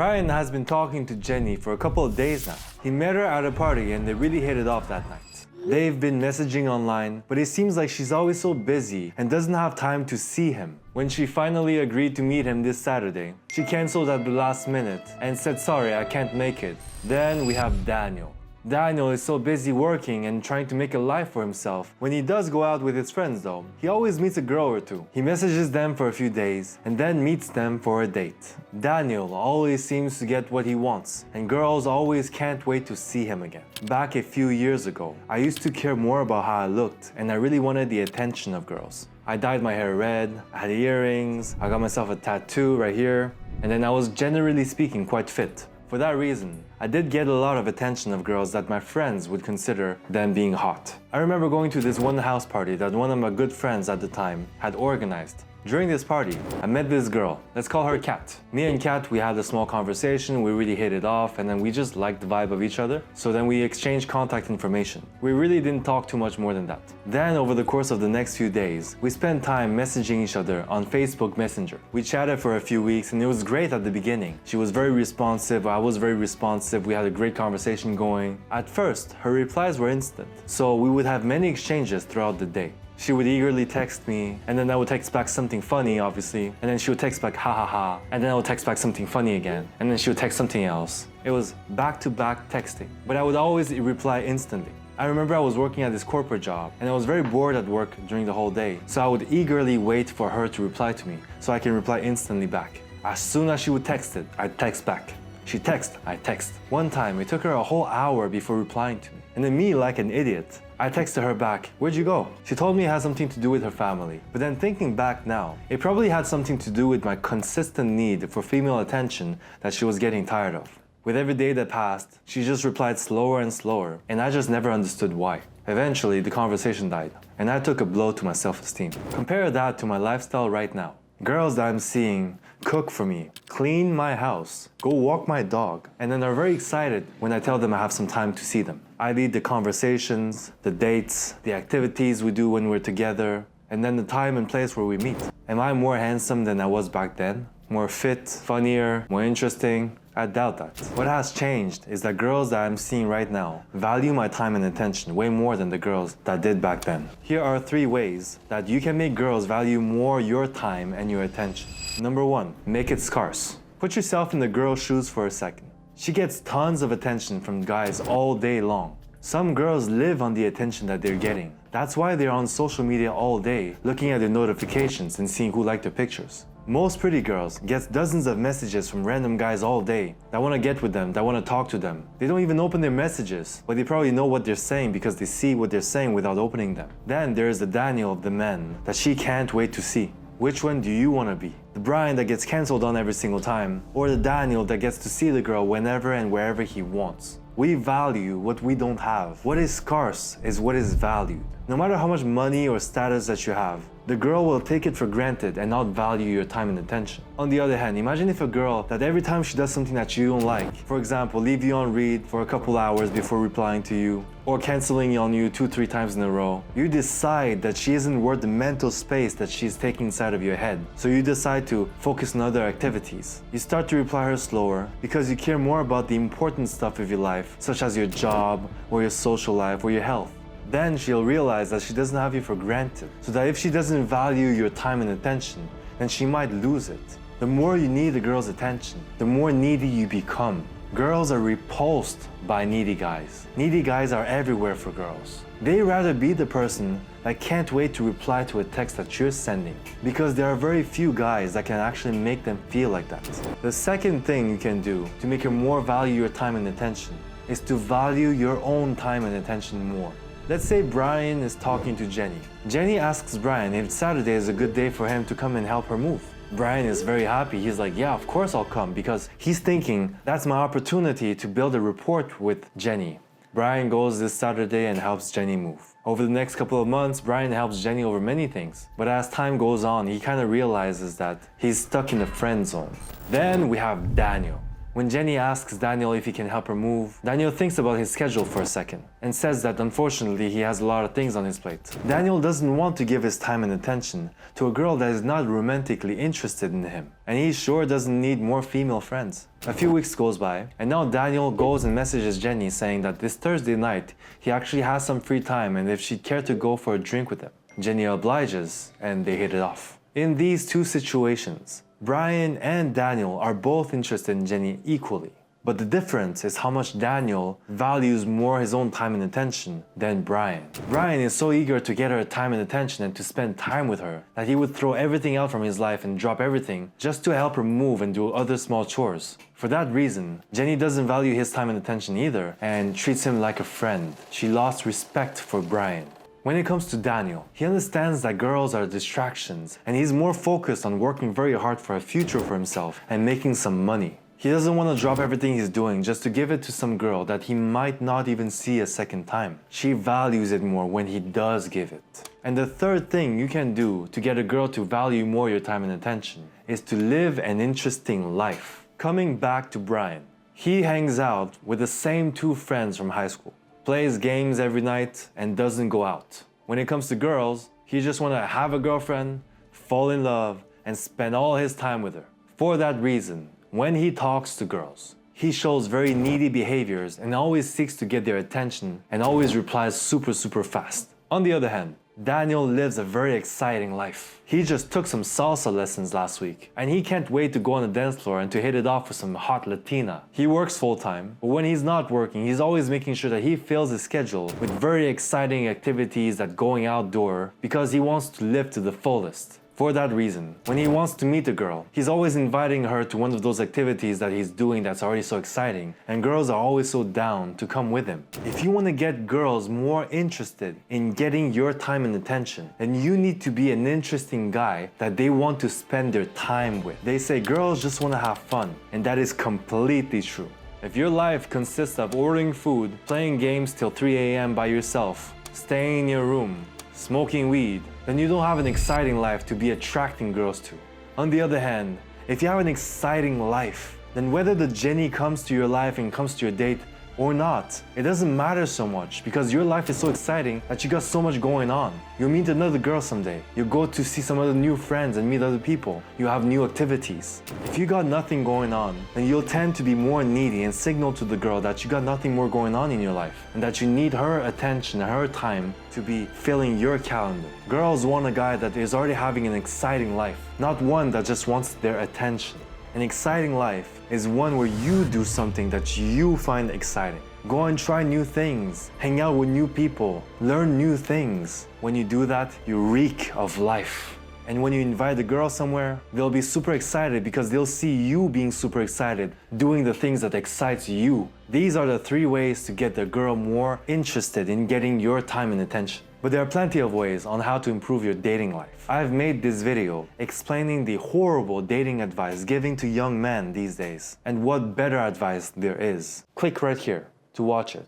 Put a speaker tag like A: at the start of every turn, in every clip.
A: Brian has been talking to Jenny for a couple of days now. He met her at a party and they really hit it off that night. They've been messaging online, but it seems like she's always so busy and doesn't have time to see him. When she finally agreed to meet him this Saturday, she canceled at the last minute and said, "Sorry, I can't make it." Then we have Daniel. Daniel is so busy working and trying to make a life for himself. When he does go out with his friends though, he always meets a girl or two. He messages them for a few days and then meets them for a date. Daniel always seems to get what he wants, and girls always can't wait to see him again. Back a few years ago, I used to care more about how I looked, and I really wanted the attention of girls. I dyed my hair red, I had earrings, I got myself a tattoo right here, and then I was generally speaking quite fit. For that reason, I did get a lot of attention of girls that my friends would consider them being hot. I remember going to this one house party that one of my good friends at the time had organized. During this party, I met this girl. Let's call her Kat. Me and Kat, we had a small conversation, we really hit it off, and then we just liked the vibe of each other. So then we exchanged contact information. We really didn't talk too much more than that. Then over the course of the next few days, we spent time messaging each other on Facebook Messenger. We chatted for a few weeks and it was great at the beginning. She was very responsive, I was very responsive, we had a great conversation going. At first, her replies were instant, so we would have many exchanges throughout the day. She would eagerly text me, and then I would text back something funny, obviously, and then she would text back ha ha ha, and then I would text back something funny again, and then she would text something else. It was back-to-back texting, but I would always reply instantly. I remember I was working at this corporate job, and I was very bored at work during the whole day, so I would eagerly wait for her to reply to me, so I can reply instantly back. As soon as she would text it, I'd text back. She text, I text. One time, it took her a whole hour before replying to me, and then me, like an idiot, I texted her back, "Where'd you go?" She told me it had something to do with her family. But then thinking back now, it probably had something to do with my consistent need for female attention that she was getting tired of. With every day that passed, she just replied slower and slower, and I just never understood why. Eventually, the conversation died, and I took a blow to my self-esteem. Compare that to my lifestyle right now. Girls that I'm seeing cook for me, clean my house, go walk my dog, and then are very excited when I tell them I have some time to see them. I lead the conversations, the dates, the activities we do when we're together, and then the time and place where we meet. Am I more handsome than I was back then? More fit, funnier, more interesting? I doubt that. What has changed is that girls that I'm seeing right now value my time and attention way more than the girls that did back then. Here are 3 ways that you can make girls value more your time and your attention. Number 1, make it scarce. Put yourself in the girl's shoes for a second. She gets tons of attention from guys all day long. Some girls live on the attention that they're getting. That's why they're on social media all day, looking at their notifications and seeing who liked their pictures. Most pretty girls get dozens of messages from random guys all day that want to get with them, that want to talk to them. They don't even open their messages, but they probably know what they're saying because they see what they're saying without opening them. Then there's the Daniel of the men that she can't wait to see. Which one do you want to be? The Brian that gets cancelled on every single time, or the Daniel that gets to see the girl whenever and wherever he wants? We value what we don't have. What is scarce is what is valued. No matter how much money or status that you have, the girl will take it for granted and not value your time and attention. On the other hand, imagine if a girl that every time she does something that you don't like, for example, leave you on read for a couple hours before replying to you, or canceling on you 2-3 times in a row, you decide that she isn't worth the mental space that she's taking inside of your head. So you decide to focus on other activities. You start to reply her slower because you care more about the important stuff of your life, such as your job, or your social life, or your health. Then she'll realize that she doesn't have you for granted, so that if she doesn't value your time and attention, then she might lose it. The more you need a girl's attention, the more needy you become. Girls are repulsed by needy guys. Needy guys are everywhere for girls. They'd rather be the person that can't wait to reply to a text that you're sending, because there are very few guys that can actually make them feel like that. The second thing you can do to make her more value your time and attention is to value your own time and attention more. Let's say Brian is talking to Jenny. Jenny asks Brian if Saturday is a good day for him to come and help her move. Brian is very happy. He's like, yeah, of course I'll come, because he's thinking that's my opportunity to build a rapport with Jenny. Brian goes this Saturday and helps Jenny move. Over the next couple of months, Brian helps Jenny over many things. But as time goes on, he kind of realizes that he's stuck in the friend zone. Then we have Daniel. When Jenny asks Daniel if he can help her move, Daniel thinks about his schedule for a second and says that unfortunately he has a lot of things on his plate. Daniel doesn't want to give his time and attention to a girl that is not romantically interested in him, and he sure doesn't need more female friends. A few weeks goes by, and now Daniel goes and messages Jenny saying that this Thursday night he actually has some free time and if she'd care to go for a drink with him. Jenny obliges and they hit it off. In these two situations, Brian and Daniel are both interested in Jenny equally. But the difference is how much Daniel values more his own time and attention than Brian. Brian is so eager to get her time and attention and to spend time with her that he would throw everything out from his life and drop everything just to help her move and do other small chores. For that reason, Jenny doesn't value his time and attention either and treats him like a friend. She lost respect for Brian. When it comes to Daniel, he understands that girls are distractions and he's more focused on working very hard for a future for himself and making some money. He doesn't want to drop everything he's doing just to give it to some girl that he might not even see a second time. She values it more when he does give it. And the third thing you can do to get a girl to value more your time and attention is to live an interesting life. Coming back to Brian, he hangs out with the same two friends from high school, plays games every night, and doesn't go out. When it comes to girls, he just wants to have a girlfriend, fall in love, and spend all his time with her. For that reason, when he talks to girls, he shows very needy behaviors and always seeks to get their attention and always replies super fast. On the other hand, Daniel lives a very exciting life. He just took some salsa lessons last week and he can't wait to go on the dance floor and to hit it off with some hot Latina. He works full time, but when he's not working, he's always making sure that he fills his schedule with very exciting activities that going outdoor because he wants to live to the fullest. For that reason, when he wants to meet a girl, he's always inviting her to one of those activities that he's doing that's already so exciting, and girls are always so down to come with him. If you want to get girls more interested in getting your time and attention, then you need to be an interesting guy that they want to spend their time with. They say girls just want to have fun, and that is completely true. If your life consists of ordering food, playing games till 3 a.m. by yourself, staying in your room, smoking weed, then you don't have an exciting life to be attracting girls to. On the other hand, if you have an exciting life, then whether the Jenny comes to your life and comes to your date or not, it doesn't matter so much because your life is so exciting that you got so much going on. You'll meet another girl someday. You'll go to see some other new friends and meet other people. You have new activities. If you got nothing going on, then you'll tend to be more needy and signal to the girl that you got nothing more going on in your life and that you need her attention and her time to be filling your calendar. Girls want a guy that is already having an exciting life, not one that just wants their attention. An exciting life is one where you do something that you find exciting. Go and try new things, hang out with new people, learn new things. When you do that, you reek of life. And when you invite a girl somewhere, they'll be super excited because they'll see you being super excited, doing the things that excites you. These are the 3 ways to get the girl more interested in getting your time and attention. But there are plenty of ways on how to improve your dating life. I've made this video explaining the horrible dating advice given to young men these days and what better advice there is. Click right here to watch it.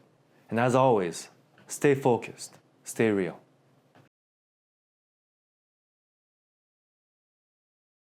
A: And as always, stay focused, stay real.